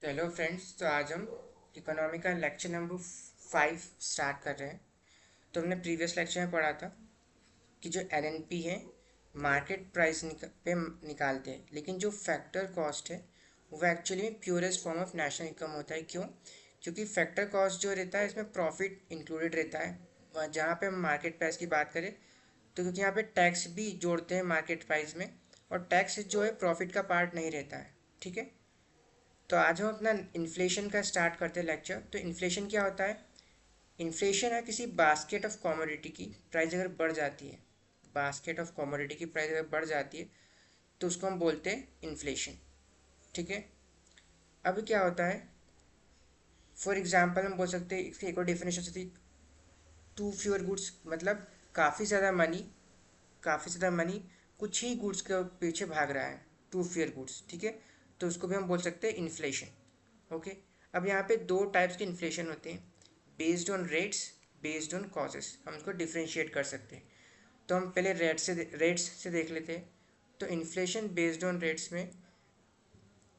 तो hello friends, तो आज हम इकोनॉमी का लेक्चर नंबर 5 स्टार्ट कर रहे हैं। तो हमने प्रीवियस लेक्चर में पढ़ा था कि जो एलएनपी है मार्केट प्राइस पे निकालते हैं, लेकिन जो फैक्टर कॉस्ट है वो एक्चुअली में purest form of national income होता है। क्यों? क्योंकि फैक्टर कॉस्ट जो रहता है इसमें प्रॉफिट इंक्लूडेड रहता है। जहाँ पे हम मार्केट प्राइस की बात करें तो क्योंकि यहाँ पे टैक्स भी जोड़ते हैं मार्केट प्राइस में, और टैक्स जो है प्रॉफिट का पार्ट नहीं रहता है। ठीक है, तो आज हम अपना इन्फ्लेशन का स्टार्ट करते हैं लेक्चर। तो इन्फ्लेशन क्या होता है? इन्फ्लेशन है किसी बास्केट ऑफ कमोडिटी की प्राइस अगर बढ़ जाती है, बास्केट ऑफ कमोडिटी की प्राइस अगर बढ़ जाती है तो उसको हम बोलते हैं इन्फ्लेशन। ठीक है, अब क्या होता है, फॉर एग्जांपल हम बोल सकते हैं, इसकी एक और डेफिनेशन होती है टू फ्यूअर गुड्स, मतलब काफ़ी ज़्यादा मनी कुछ ही गुड्स के पीछे भाग रहा है, टू फ्यूअर गुड्स। ठीक है, तो उसको भी हम बोल सकते हैं इन्फ्लेशन। ओके, अब यहाँ पे दो टाइप्स के इन्फ्लेशन होते हैं, based on rates, based on causes. हम उसको डिफ्रेंशिएट कर सकते हैं। तो हम पहले रेट्स से देख लेते हैं। तो इन्फ्लेशन बेस्ड ऑन रेट्स में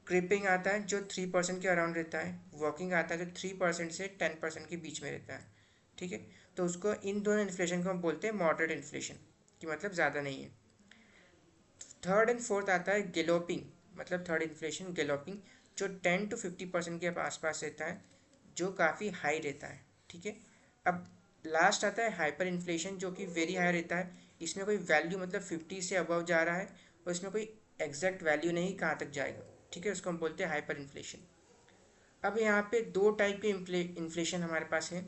क्रिपिंग आता है जो 3% के अराउंड रहता है, वर्किंग आता है जो 3% से 10% के बीच में रहता है। ठीक है, तो उसको इन दोनों इन्फ्लेशन को हम बोलते हैं मॉडरेट इन्फ्लेशन, कि मतलब ज़्यादा नहीं है। थर्ड एंड फोर्थ आता है गैलोपिंग, मतलब थर्ड इन्फ्लेशन गैलोपिंग, जो 10 to 50% के आसपास रहता है, जो काफ़ी हाई रहता है। ठीक है, अब लास्ट आता है हाइपर इन्फ्लेशन, जो कि वेरी हाई रहता है। इसमें कोई वैल्यू मतलब 50 से अबव जा रहा है, और इसमें कोई एग्जैक्ट वैल्यू नहीं कहाँ तक जाएगा। ठीक है, उसको हम बोलते हैं हाइपर इन्फ्लेशन। अब यहाँ पे दो टाइप के इन्फ्लेशन हमारे पास है।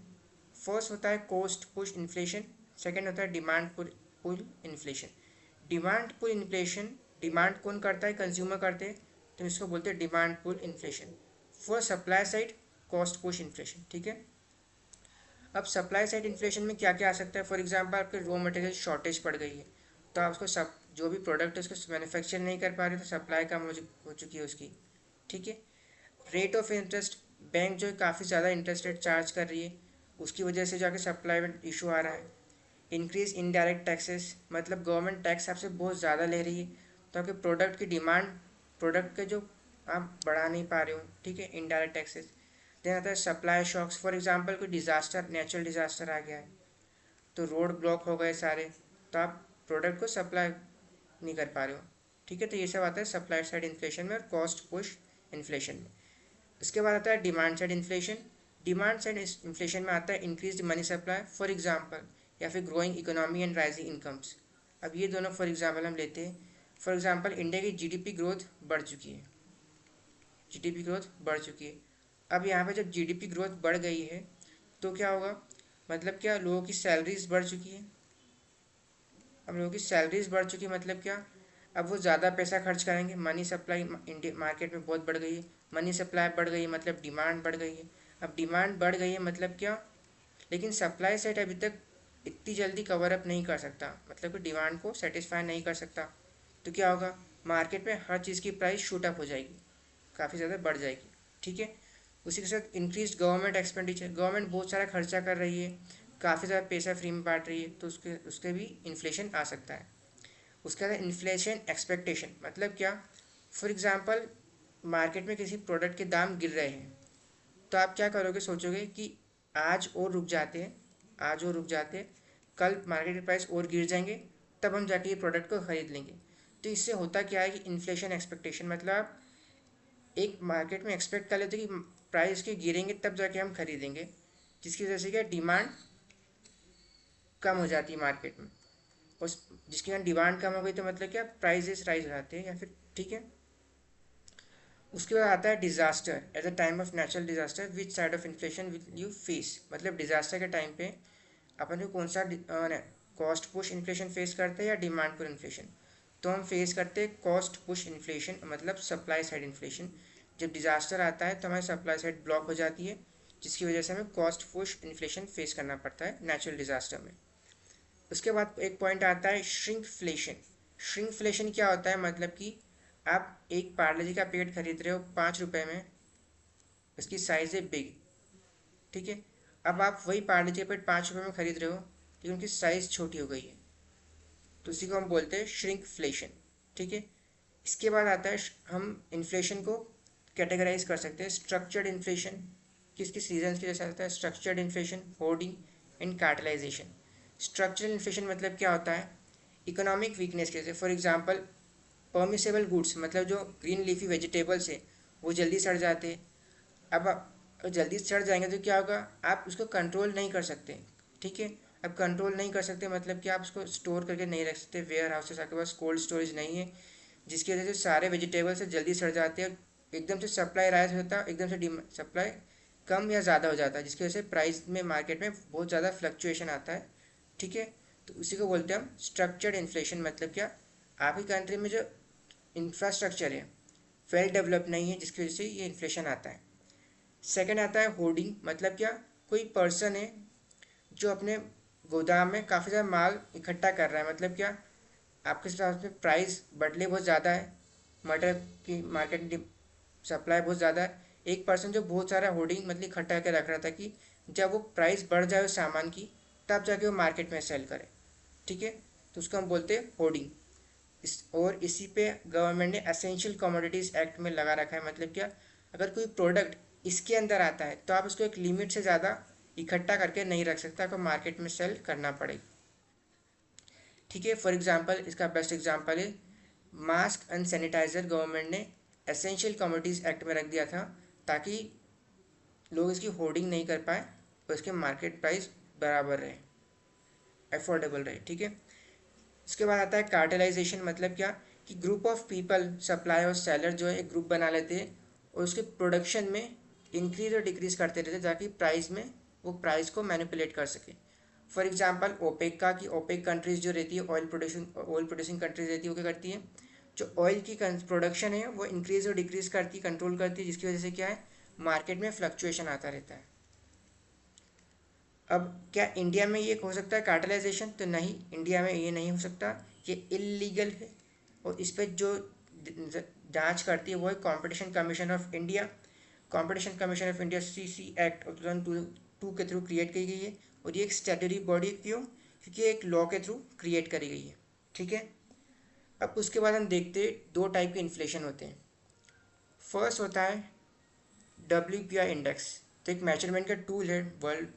फर्स्ट होता है कॉस्ट पुश इन्फ्लेशन, सेकेंड होता है demand pull inflation. Demand pull inflation, demand कौन करता है? कंज्यूमर करते हैं, तो इसको बोलते हैं demand pull inflation. For supply side cost push inflation. ठीक है, अब सप्लाई साइड इन्फ्लेशन में क्या क्या आ सकता है? फॉर एग्जांपल आपके रॉ मटेरियल शॉर्टेज पड़ गई है, तो आप उसको सब जो भी प्रोडक्ट है उसको मैन्युफैक्चर नहीं कर पा रहे, तो सप्लाई कम हो चुकी है उसकी। ठीक है, रेट ऑफ इंटरेस्ट, बैंक जो है काफ़ी ज़्यादा इंटरेस्ट रेट चार्ज कर रही है, उसकी वजह से जाके सप्लाई में इशू आ रहा है। इंक्रीज इनडायरेक्ट टैक्सेस, मतलब गवर्नमेंट टैक्स आपसे बहुत ज़्यादा ले रही है, तो आपके प्रोडक्ट की डिमांड, प्रोडक्ट के जो आप बढ़ा नहीं पा रहे हो। ठीक है, इनडायरेक्ट टैक्सेस। देन आता है सप्लाई शॉक्स, फॉर एग्जांपल कोई डिज़ास्टर, नेचुरल डिज़ास्टर आ गया है, तो रोड ब्लॉक हो गए सारे, तो आप प्रोडक्ट को सप्लाई नहीं कर पा रहे हो। ठीक है, तो ये सब आता है सप्लाई साइड इन्फ्लेशन में और कॉस्ट पुश इन्फ्लेशन में। इसके बाद आता है demand side inflation. Demand side inflation में आता है increase money supply, for example, या फिर growing economy and rising incomes. अब ये दोनों फॉर एग्जांपल हम लेते हैं। फॉर एग्जांपल इंडिया की जीडीपी ग्रोथ बढ़ चुकी है, जीडीपी ग्रोथ बढ़ चुकी है। अब यहाँ पे जब जीडीपी ग्रोथ बढ़ गई है तो क्या होगा? मतलब क्या, लोगों की सैलरीज बढ़ चुकी है। अब लोगों की सैलरीज बढ़ चुकी है मतलब क्या? अब वो ज़्यादा पैसा खर्च करेंगे, मनी सप्लाई इंडिया मार्केट में बहुत बढ़ गई है। मनी सप्लाई बढ़ गई है मतलब डिमांड बढ़ गई है। अब डिमांड बढ़ गई है मतलब क्या? लेकिन सप्लाई साइड अभी तक इतनी जल्दी कवर अप नहीं कर सकता, मतलब कि डिमांड को सेटिस्फाई नहीं कर सकता। तो क्या होगा? मार्केट में हर चीज़ की प्राइस शूट अप हो जाएगी, काफ़ी ज़्यादा बढ़ जाएगी। ठीक है, उसी के साथ इंक्रीज गवर्नमेंट एक्सपेंडिचर, गवर्नमेंट बहुत सारा खर्चा कर रही है, काफ़ी ज़्यादा पैसा फ्री में बांट रही है, तो उसके उसके भी इन्फ्लेशन आ सकता है। उसके बाद इन्फ्लेशन एक्सपेक्टेशन, मतलब क्या? फॉर एग्जांपल मार्केट में किसी प्रोडक्ट के दाम गिर रहे हैं, तो आप क्या करोगे? सोचोगे कि आज और रुक जाते हैं, आज और रुक जाते हैं, कल मार्केट के प्राइस और गिर जाएंगे, तब हम जाके ये प्रोडक्ट को ख़रीद लेंगे। तो इससे होता क्या है कि इन्फ्लेशन एक्सपेक्टेशन, मतलब आप एक मार्केट में एक्सपेक्ट कर लेते हैं कि प्राइस के गिरेंगे तब जाके हम खरीदेंगे, जिसकी वजह से क्या, डिमांड कम हो जाती है मार्केट में। उस जिसके कारण डिमांड कम हो गई तो मतलब क्या, प्राइजेस राइज हो जाते हैं या फिर। ठीक है, उसके बाद आता है disaster. At the time of natural disaster which side of inflation will you face, मतलब डिजास्टर के टाइम पे अपन को कौन सा कॉस्ट पुश इन्फ्लेशन फेस करते हैं या डिमांड पुश इन्फ्लेशन? तो हम फेस करते हैं कॉस्ट पुश इन्फ्लेशन, मतलब सप्लाई साइड इन्फ्लेशन। जब डिजास्टर आता है तो हमारी सप्लाई साइड ब्लॉक हो जाती है, जिसकी वजह से हमें कॉस्ट पुश इन्फ्लेशन फेस करना पड़ता है नेचुरल डिजास्टर में। उसके बाद एक पॉइंट आता है श्रिंकफ्लेशन। श्रिंकफ्लेशन क्या होता है? मतलब कि आप एक पार्ले जी का पैकेट खरीद रहे हो 5 रुपये में, उसकी साइज़ है बिग। ठीक है, अब आप वही पार्ले जी का पैकेट 5 रुपये में खरीद रहे हो, लेकिन उनकी साइज़ छोटी हो गई है, तो उसी को हम बोलते हैं श्रिंकफ्लेशन। ठीक है, इसके बाद आता है हम इन्फ्लेशन को कैटेगराइज कर सकते हैं स्ट्रक्चर्ड इन्फ्लेशन, किस किस रीजन की वजह से आता है, structured inflation, hoarding and cartelization. Structural inflation मतलब क्या होता है, इकोनॉमिक वीकनेस के, फॉर एग्जांपल परमिसेबल गुड्स मतलब जो ग्रीन लीफी वेजिटेबल्स है वो जल्दी सड़ जाते हैं। अब जल्दी सड़ जाएंगे तो क्या होगा, आप उसको कंट्रोल नहीं कर सकते, ठीक है। अब कंट्रोल नहीं कर सकते मतलब कि आप उसको स्टोर करके नहीं रख सकते, वेयर हाउसेस आपके पास कोल्ड स्टोरेज नहीं है, जिसकी वजह से सारे वेजिटेबल्स जल्दी सड़ जाते हैं। एकदम से सप्लाई राइज होता है, एकदम से सप्लाई कम या ज़्यादा हो जाता है, जिसकी वजह से प्राइस में मार्केट में बहुत ज़्यादा फ्लक्चुएशन आता है, ठीक है। तो उसी को बोलते हैं हम स्ट्रक्चर्ड इन्फ्लेशन। मतलब क्या, आपकी कंट्री में जो इंफ्रास्ट्रक्चर है वेल डेवलप नहीं है, जिसकी वजह से ये इन्फ्लेशन आता है। सेकंड आता है होर्डिंग। मतलब क्या, कोई पर्सन है जो अपने गोदाम में काफ़ी सारा माल इकट्ठा कर रहा है। मतलब क्या, आपके हिसाब से प्राइस बढ़ले बहुत ज़्यादा है, मटर की मार्केट सप्लाई बहुत ज़्यादा है, एक पर्सन जो बहुत सारा होर्डिंग मतलब इकट्ठा करके रख रहा था कि जब वो प्राइस बढ़ जाए उस सामान की तब जाके वो मार्केट में सेल करे, ठीक है। तो उसको हम बोलते हैं होर्डिंग। और इसी पे गवर्नमेंट ने एसेंशियल कमोडिटीज़ एक्ट में लगा रखा है। मतलब क्या, अगर कोई प्रोडक्ट इसके अंदर आता है तो आप उसको एक लिमिट से ज़्यादा इकट्ठा करके नहीं रख सकते, आपको मार्केट में सेल करना पड़ेगा, ठीक है। फॉर एग्जांपल इसका बेस्ट एग्जांपल है मास्क एंड सैनिटाइज़र, गवर्नमेंट ने एसेंशियल कमोडिटीज़ एक्ट में रख दिया था ताकि लोग इसकी होर्डिंग नहीं कर पाए और इसके मार्केट प्राइस बराबर रहे, अफोर्डेबल रहे, ठीक है। इसके बाद आता है कार्टेलाइजेशन। मतलब क्या, कि ग्रुप ऑफ पीपल, सप्लाई और सेलर जो है एक ग्रुप बना लेते हैं और उसके प्रोडक्शन में इंक्रीज और डिक्रीज करते रहते हैं ताकि प्राइस में वो प्राइस को मैनिपुलेट कर सके। फॉर एग्जांपल ओपेक का, कि ओपेक कंट्रीज जो रहती है ऑयल प्रोड्यूसिंग कंट्रीज रहती है, वो क्या करती है, जो ऑयल की प्रोडक्शन है वो इंक्रीज और डिक्रीज करती, कंट्रोल करती है, जिसकी वजह से क्या है, मार्केट में फ्लक्चुएशन आता रहता है। अब क्या इंडिया में ये हो सकता है कार्टेलाइजेशन? तो नहीं, इंडिया में ये नहीं हो सकता, ये इलीगल है। और इस पर जो जांच करती है वो है competition commission of India. Competition commission of India CC act of 2002 के थ्रू क्रिएट की गई है, और ये एक स्टैट्यूटरी बॉडी, क्यों, क्योंकि एक लॉ के थ्रू क्रिएट करी गई है, ठीक है। अब उसके बाद हम देखते हैं दो टाइप के इन्फ्लेशन होते हैं। फर्स्ट होता है WPI इंडेक्स, तो एक मेजरमेंट का टूल है, world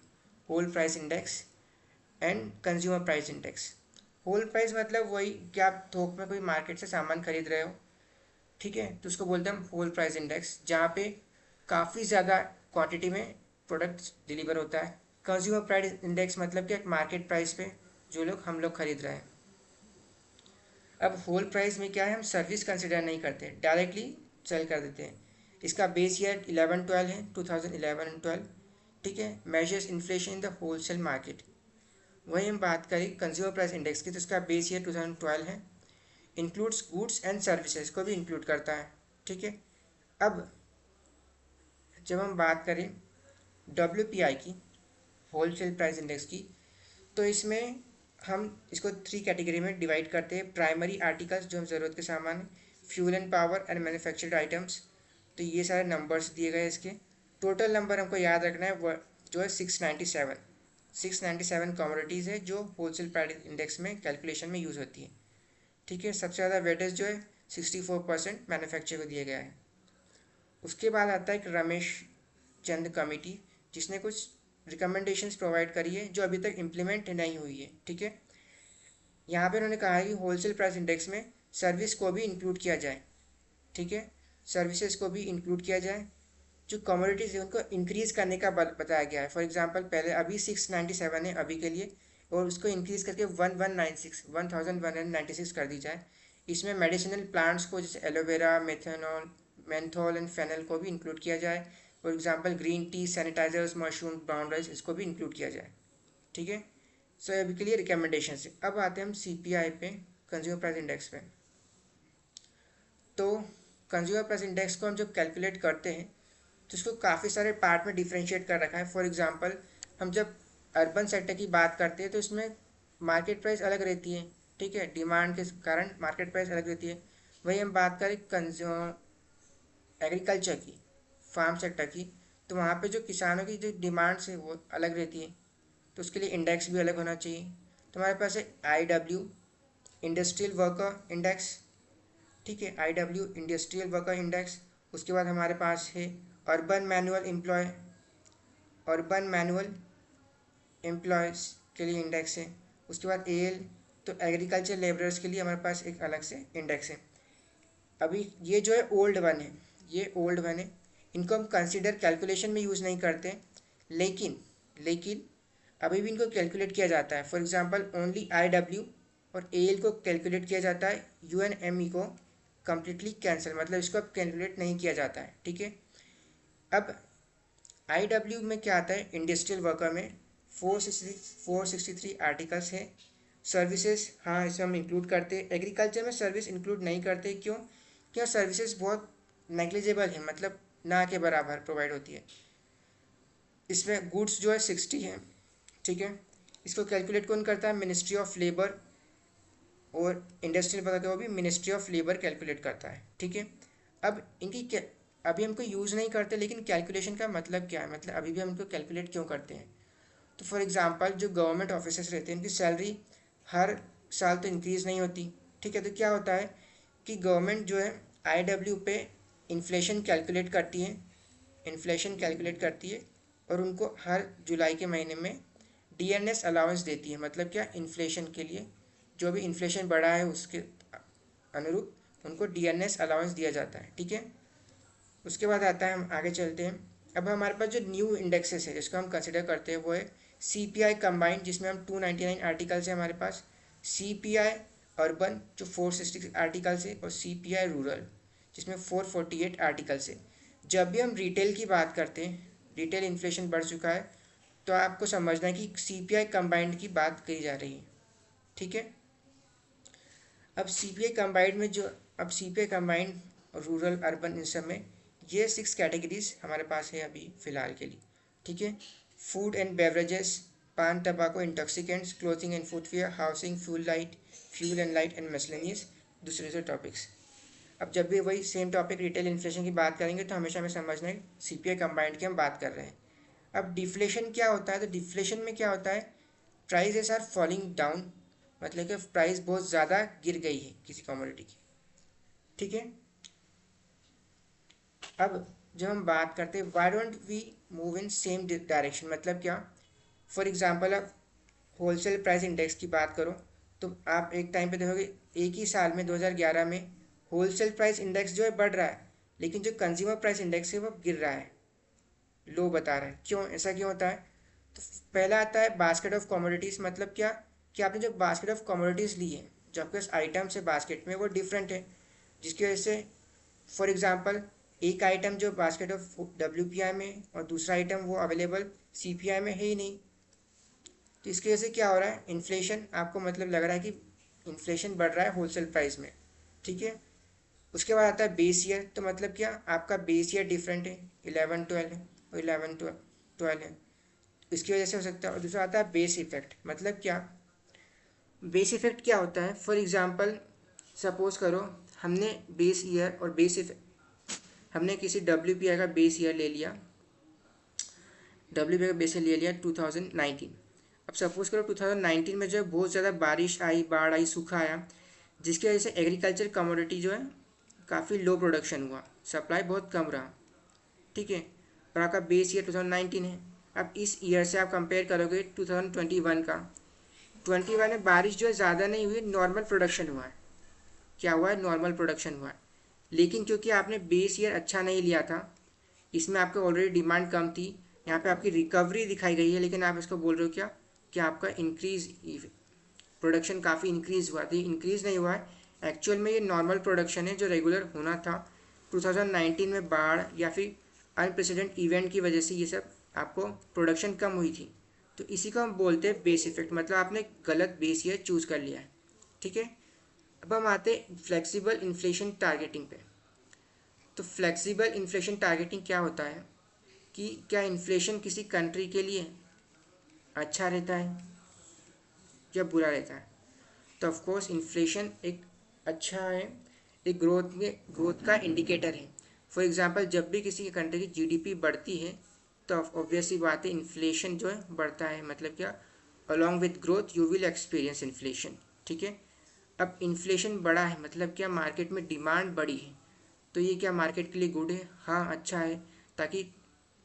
whole price index and consumer price index. Whole price मतलब वही कि आप थोक में कोई मार्केट से सामान खरीद रहे हो, ठीक है, तो उसको बोलते हैं हम होल प्राइस इंडेक्स, जहाँ पे काफ़ी ज़्यादा क्वांटिटी में प्रोडक्ट्स डिलीवर होता है। कंज्यूमर प्राइस इंडेक्स मतलब कि एक मार्केट प्राइस पे जो लोग हम लोग खरीद रहे हैं। अब होल प्राइस में क्या है, हम सर्विस कंसिडर नहीं करते, डायरेक्टली सेल कर देते हैं। इसका बेस ईयर 11-12 है, 2011 एंड 12, ठीक है। Measures inflation in the wholesale market. वही हम बात करें कंज्यूमर प्राइस इंडेक्स की, तो इसका बेस ईयर 2012 है, इंक्लूड्स गुड्स एंड सर्विसेज को भी इंक्लूड करता है, ठीक है। अब जब हम बात करें WPI की, होलसेल प्राइस इंडेक्स की, तो इसमें हम इसको 3 कैटेगरी में डिवाइड करते हैं। प्राइमरी आर्टिकल्स, जो हम ज़रूरत के सामान है, fuel and power and manufactured items, तो ये सारे नंबर्स दिए गए इसके। टोटल नंबर हमको याद रखना है वो जो है 697 कमोडिटीज़ है जो होलसेल प्राइस इंडेक्स में कैलकुलेशन में यूज़ होती है, ठीक है। सबसे ज़्यादा वेटेज जो है 64% मैन्युफैक्चर को दिया गया है। उसके बाद आता है एक रमेश चंद कमेटी, जिसने कुछ रिकमेंडेशंस प्रोवाइड करी है जो अभी तक इम्प्लीमेंट नहीं हुई है, ठीक है। यहाँ पे उन्होंने कहा है कि होलसेल प्राइस इंडेक्स में सर्विस को भी इंक्लूड किया जाए, ठीक है, सर्विसेज को भी इंक्लूड किया जाए। जो कमोडिटीज़ है उनको इंक्रीज़ करने का बताया गया है। फॉर एग्जांपल पहले अभी 697 है अभी के लिए, और उसको इंक्रीज़ करके 1196 कर दी जाए। इसमें मेडिसिनल प्लांट्स को जैसे एलोवेरा, मेंथोल एंड फेनल को भी इंक्लूड किया जाए। For example green tea, sanitizers, mushroom, brown rice, इसको भी इंक्लूड किया जाए, ठीक है। सो अभी के लिए रिकमेंडेशन है। अब आते हैं हम CPI पे, कंज्यूमर प्राइस इंडेक्स पे। तो कंज्यूमर प्राइस इंडेक्स को हम जब कैलकुलेट करते हैं तो इसको काफ़ी सारे पार्ट में डिफ्रेंशिएट कर रखा है। फॉर एग्जांपल हम जब अर्बन सेक्टर की बात करते हैं तो इसमें मार्केट प्राइस अलग रहती है, ठीक है, डिमांड के कारण मार्केट प्राइस अलग रहती है। वही हम बात करें एग्रीकल्चर की, फार्म सेक्टर की, तो वहाँ पे जो किसानों की जो डिमांड्स है वो अलग रहती है, तो उसके लिए इंडेक्स भी अलग होना चाहिए। तो हमारे पास है IW, इंडस्ट्रियल वर्कर इंडेक्स, ठीक है, IW इंडस्ट्रियल वर्कर इंडेक्स, उसके बाद हमारे पास है अर्बन मैनुअल एम्प्लॉयज़ के लिए इंडेक्स है। उसके बाद एएल, तो एग्रीकल्चर लेबरर्स के लिए हमारे पास एक अलग से इंडेक्स है। अभी ये जो है ओल्ड वन है, ये ओल्ड वन है, इनको हम कंसिडर कैलकुलेशन में यूज़ नहीं करते, लेकिन लेकिन अभी भी इनको कैलकुलेट किया जाता है। फॉर एग्जांपल ओनली आईडब्ल्यू और एएल को कैलकुलेट किया जाता है, यूएनएमई को कम्प्लीटली कैंसिल, मतलब इसको अब कैलकुलेट नहीं किया जाता है। ठीक है, अब आईडब्ल्यू में क्या आता है, इंडस्ट्रियल वर्कर में 463 आर्टिकल्स है। सर्विसेज, हाँ इसे हम इंक्लूड करते हैं। एग्रीकल्चर में सर्विस इंक्लूड नहीं करते, क्यों सर्विसेज बहुत नेग्लिजिबल है, मतलब ना के बराबर प्रोवाइड होती है। इसमें गुड्स जो है 60 है। ठीक है, इसको कैलकुलेट कौन करता है, मिनिस्ट्री ऑफ लेबर, और इंडस्ट्रियल वर्कर वो भी मिनिस्ट्री ऑफ लेबर कैलकुलेट करता है। ठीक है, अब इनकी अभी हमको यूज़ नहीं करते, लेकिन कैलकुलेशन का मतलब क्या है, मतलब अभी भी हम इनको कैलकुलेट क्यों करते हैं। तो फॉर एग्जांपल जो गवर्नमेंट ऑफिसर्स रहते हैं, उनकी सैलरी हर साल तो इंक्रीज़ नहीं होती। ठीक है, तो क्या होता है कि गवर्नमेंट जो है आईडब्ल्यू पे इन्फ्लेशन कैलकुलेट करती है और उनको हर जुलाई के महीने में डीएनएस अलाउंस देती है। मतलब क्या, इन्फ्लेशन के लिए जो भी इन्फ्लेशन बढ़ा है उसके अनुरूप उनको डीएनएस अलाउंस दिया जाता है। ठीक है, उसके बाद आता है, हम आगे चलते हैं। अब हमारे पास जो न्यू इंडेक्सेस है जिसको हम कंसिडर करते हैं वो है सीपीआई कंबाइंड, जिसमें हम 299 आर्टिकल्स है हमारे पास, सीपीआई अर्बन जो 460 आर्टिकल्स है, और सीपीआई रूरल जिसमें 448 आर्टिकल्स है। जब भी हम रिटेल की बात करते हैं, रिटेल इन्फ्लेशन बढ़ चुका है, तो आपको समझना है कि सीपीआई कंबाइंड की बात करी जा रही है। ठीक है, अब सीपीआई कंबाइंड रूरल अर्बन इन सब में ये 6 कैटेगरीज हमारे पास है अभी फ़िलहाल के लिए। ठीक है, फूड एंड बेवरेजेस, पान टबाको, intoxicants, clothing and footwear, housing, fuel and light and miscellaneous, दूसरे से टॉपिक्स। अब जब भी वही सेम टॉपिक रिटेल इन्फ्लेशन की बात करेंगे तो हमेशा हमें समझना है सीपीआई कंबाइंड की हम बात कर रहे हैं। अब डिफ्लेशन क्या होता है, तो डिफ्लेशन में क्या होता है, प्राइसेस आर फॉलिंग डाउन, मतलब कि प्राइस बहुत ज़्यादा गिर गई है किसी कमोडिटी की। ठीक है, अब जब हम बात करते हैं why don't we move in same direction, मतलब क्या, फॉर एग्जांपल आप होलसेल प्राइस इंडेक्स की बात करो तो आप एक टाइम पे देखोगे एक ही साल में 2011 में होलसेल प्राइस इंडेक्स जो है बढ़ रहा है, लेकिन जो कंज्यूमर प्राइस इंडेक्स है वो गिर रहा है, लो बता रहा है। क्यों, ऐसा क्यों होता है, तो पहला आता है बास्केट ऑफ कमोडिटीज़, मतलब क्या कि आपने जो बास्केट ऑफ कमोडिटीज़ ली है, जो आपके आइटम्स है बास्केट में वो डिफरेंट है, जिसकी वजह से फॉर एग्जांपल एक आइटम जो बास्केट ऑफ डब्ल्यूपीआई में और दूसरा आइटम वो अवेलेबल सीपीआई में है ही नहीं, तो इसकी वजह से क्या हो रहा है, इन्फ्लेशन, आपको मतलब लग रहा है कि इन्फ्लेशन बढ़ रहा है होलसेल प्राइस में। ठीक है, उसके बाद आता है बेस ईयर, तो मतलब क्या, आपका बेस ईयर डिफरेंट है, 11-12 है और 11-12 है, इसकी वजह से हो सकता है। और दूसरा आता है बेस इफेक्ट, मतलब क्या, बेस इफेक्ट क्या होता है, फॉर एग्जांपल सपोज करो हमने बेस ईयर और हमने किसी डब्ल्यूपीआई का बेस ईयर ले लिया, डब्ल्यूपीआई का बेस ईयर ले लिया 2019। अब सपोज करो 2019 में जो है बहुत ज़्यादा बारिश आई, बाढ़ आई, सूखा आया, जिसकी वजह से एग्रीकल्चर कमोडिटी जो है काफ़ी लो प्रोडक्शन हुआ, सप्लाई बहुत कम रहा। ठीक है, और आपका बेस ईयर 2019 है। अब इस ईयर से आप कंपेयर करोगे 2021 का, 21 में बारिश जो है ज़्यादा नहीं हुई, नॉर्मल प्रोडक्शन हुआ है। क्या हुआ है, नॉर्मल प्रोडक्शन हुआ है, लेकिन क्योंकि आपने बेस ईयर अच्छा नहीं लिया था, इसमें आपका ऑलरेडी डिमांड कम थी, यहाँ पे आपकी रिकवरी दिखाई गई है, लेकिन आप इसको बोल रहे हो क्या कि आपका इंक्रीज प्रोडक्शन काफ़ी इंक्रीज़ हुआ, तो इंक्रीज़ नहीं हुआ है, एक्चुअल में ये नॉर्मल प्रोडक्शन है जो रेगुलर होना था। 2019 में बाढ़ या फिर अनप्रेसिडेंट इवेंट की वजह से ये सब आपको प्रोडक्शन कम हुई थी, तो इसी को हम बोलते हैं बेस इफेक्ट, मतलब आपने गलत बेस ईयर चूज़ कर लिया है। ठीक है, अब हम आते हैं फ्लेक्सिबल इन्फ्लेशन टारगेटिंग पे। तो फ्लेक्सिबल इन्फ्लेशन टारगेटिंग क्या होता है कि क्या इन्फ्लेशन किसी कंट्री के लिए अच्छा रहता है या बुरा रहता है। तो ऑफ कोर्स इन्फ्लेशन एक अच्छा है, एक ग्रोथ का इंडिकेटर है। फॉर एग्जांपल जब भी किसी कंट्री की जीडीपी बढ़ती है तो ऑब्वियसली बात है इन्फ्लेशन जो है बढ़ता है, मतलब क्या, along with growth you will experience inflation. ठीक है, अब इन्फ्लेशन बढ़ा है मतलब क्या, मार्केट में डिमांड बढ़ी है, तो ये क्या मार्केट के लिए गुड है? हाँ अच्छा है, ताकि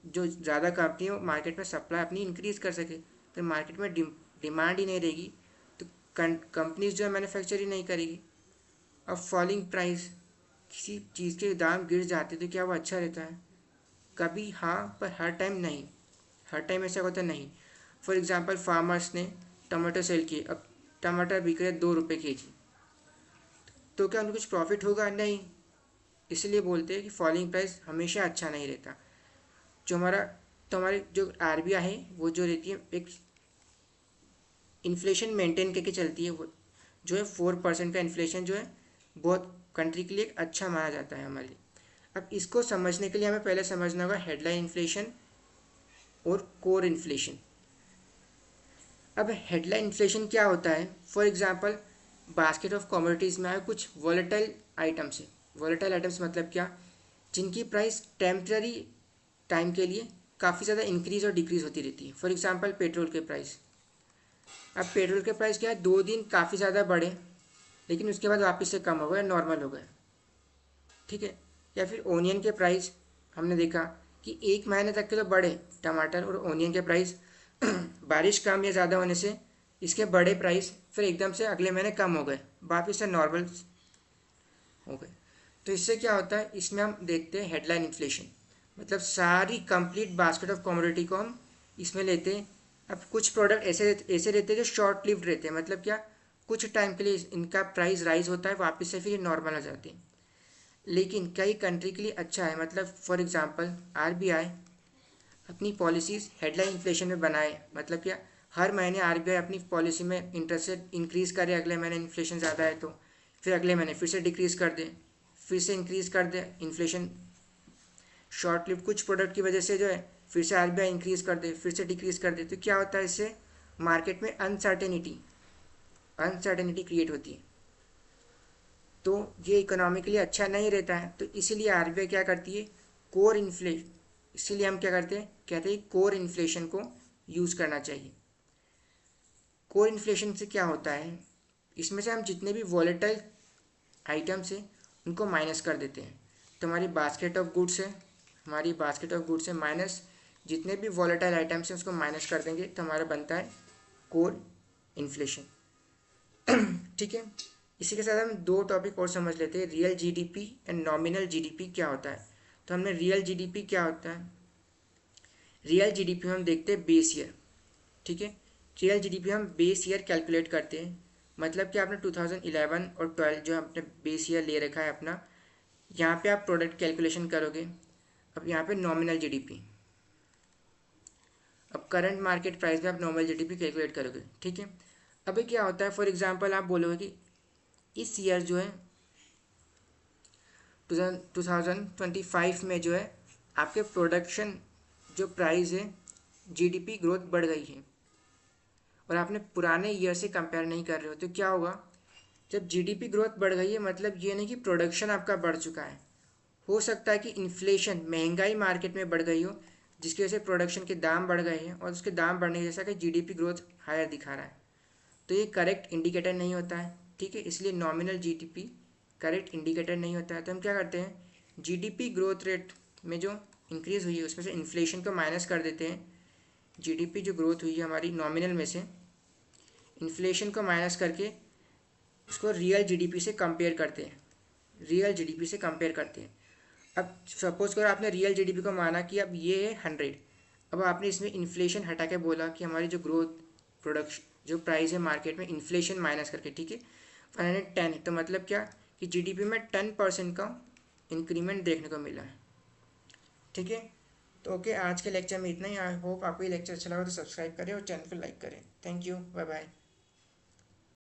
जो ज़्यादा कंपनी हो मार्केट में सप्लाई अपनी इंक्रीज़ कर सके। फिर मार्केट में डिमांड ही नहीं रहेगी तो कंपनीज जो है मैन्युफैक्चर ही नहीं करेगी। अब फॉलिंग प्राइस, किसी चीज़ के दाम गिर जाते तो क्या वो अच्छा रहता है? कभी हाँ, पर हर टाइम नहीं। हर टाइम ऐसा होता नहीं। फॉर एग्जांपल फार्मर्स ने टमाटर सेल किए, अब टमाटर बिक रहे 2 रुपये kg, तो क्या उनको कुछ प्रॉफिट होगा? नहीं। इसलिए बोलते हैं कि फॉलिंग प्राइस हमेशा अच्छा नहीं रहता। जो हमारा तो हमारी जो आरबीआई है वो जो रहती है एक इन्फ्लेशन मेंटेन करके चलती है। वो जो है 4% का इन्फ्लेशन जो है बहुत कंट्री के लिए अच्छा माना जाता है हमारे लिए। अब इसको समझने के लिए हमें पहले समझना होगा हेडलाइन इन्फ्लेशन और कोर इन्फ्लेशन। अब हेडलाइन इन्फ्लेशन क्या होता है? For example basket of commodities में आए कुछ वॉलेटाइल आइटम्स है। वॉलेटाइल आइटम्स मतलब क्या? जिनकी प्राइस टेम्पररी टाइम के लिए काफ़ी ज़्यादा इंक्रीज़ और डिक्रीज़ होती रहती है। फॉर एग्जांपल पेट्रोल के प्राइस। अब पेट्रोल के प्राइस क्या है, 2 दिन काफ़ी ज़्यादा बढ़े लेकिन उसके बाद वापस से कम हो गए, नॉर्मल हो गए, ठीक है। या फिर ओनियन के प्राइस हमने देखा कि 1 महीने तक के तो बढ़े टमाटर और ओनियन के प्राइस बारिश कम या ज़्यादा होने से इसके बड़े प्राइस फिर एकदम से अगले महीने कम हो गए, वापस से नॉर्मल हो गए। तो इससे क्या होता है, इसमें हम देखते हैं हेडलाइन इन्फ्लेशन, मतलब सारी कंप्लीट बास्केट ऑफ कमोडिटी को हम इसमें लेते हैं। अब कुछ प्रोडक्ट ऐसे ऐसे रहते हैं जो शॉर्ट लिव्ड रहते हैं, मतलब क्या, कुछ टाइम के लिए इनका प्राइस राइज होता है, वापस से फिर ये नॉर्मल हो जाते हैं। लेकिन कई कंट्री के लिए अच्छा है, मतलब फॉर एग्जांपल आरबीआई अपनी पॉलिसीज़ हेडलाइन इन्फ्लेशन में बनाए, मतलब क्या, हर महीने आरबीआई अपनी पॉलिसी में इंटरेस्ट रेट इंक्रीज़ करे, अगले महीने इन्फ्लेशन ज़्यादा है तो फिर अगले महीने फिर से डिक्रीज़ कर दे, फिर से इंक्रीज़ कर दे। इन्फ्लेशन शॉर्ट लिव कुछ प्रोडक्ट की वजह से जो है फिर से आरबीआई इंक्रीज़ कर दे, फिर से डिक्रीज़ कर दे। तो क्या होता है, इससे मार्केट में अनसर्टेनिटी अनसर्टेनिटी क्रिएट होती है, तो ये इकोनॉमिकली अच्छा नहीं रहता है। तो इसीलिए आरबीआई क्या करती है, कोर इन्फ्लेशन, इसीलिए हम क्या करते हैं, कहते हैं कोर इन्फ्लेशन को यूज़ करना चाहिए। कोर इन्फ्लेशन से क्या होता है, इसमें से हम जितने भी वॉलेटाइल आइटम्स हैं उनको माइनस कर देते हैं। तो हमारी बास्केट ऑफ गुड्स है, हमारी बास्केट ऑफ गुड्स है माइनस जितने भी वॉलेटाइल आइटम्स हैं उसको माइनस कर देंगे, तो हमारा बनता है कोर इन्फ्लेशन। ठीक है। इसी के साथ हम 2 टॉपिक और समझ लेते हैं, real GDP and nominal GDP क्या होता है। तो हमने रियल जीडीपी क्या होता है, रियल जीडीपी में हम देखते हैं बेस ईयर, ठीक है। रियल जीडीपी हम बेस ईयर कैलकुलेट करते हैं, मतलब कि आपने 2011 और 12 जो आपने बेस ईयर ले रखा है अपना, यहाँ पे आप प्रोडक्ट कैलकुलेशन करोगे। अब यहाँ पे नॉमिनल जीडीपी, अब करंट मार्केट प्राइस में आप नॉमिनल जीडीपी कैलकुलेट करोगे, ठीक है। अभी क्या होता है, फॉर एग्जांपल आप बोलोगे कि इस ईयर जो है 2025 में जो है आपके प्रोडक्शन जो प्राइस है जीडीपी ग्रोथ बढ़ गई है, और आपने पुराने ईयर से कंपेयर नहीं कर रहे हो, तो क्या होगा, जब जीडीपी ग्रोथ बढ़ गई है मतलब ये नहीं कि प्रोडक्शन आपका बढ़ चुका है। हो सकता है कि इन्फ्लेशन, महंगाई मार्केट में बढ़ गई हो जिसकी वजह से प्रोडक्शन के दाम बढ़ गए हैं, और उसके दाम बढ़ने की वजह से जीडीपी ग्रोथ हायर दिखा रहा है, तो ये करेक्ट इंडिकेटर नहीं होता है, ठीक है। इसलिए नॉमिनल जीडीपी करेक्ट इंडिकेटर नहीं होता है। तो हम क्या करते हैं, जीडीपी ग्रोथ रेट में जो इंक्रीज़ हुई है उसमें से इन्फ्लेशन को माइनस कर देते हैं। जीडीपी जो ग्रोथ हुई है हमारी नॉमिनल में से इन्फ्लेशन को माइनस करके उसको रियल जीडीपी से कंपेयर करते हैं, रियल जीडीपी से कंपेयर करते हैं। अब सपोज करो आपने रियल जीडीपी को माना कि अब ये है 100, अब आपने इसमें इन्फ्लेशन हटा के बोला कि हमारी जो ग्रोथ प्रोडक्शन जो प्राइस है मार्केट में इन्फ्लेशन माइनस करके, ठीक है, 110 है, तो मतलब क्या कि जीडीपी में 10% का इंक्रीमेंट देखने को मिला है, ठीक है। तो ओके, आज के लेक्चर में इतना ही। आई होप आपको ये लेक्चर अच्छा लगा तो सब्सक्राइब करें और चैनल को लाइक करें। Thank you, bye bye.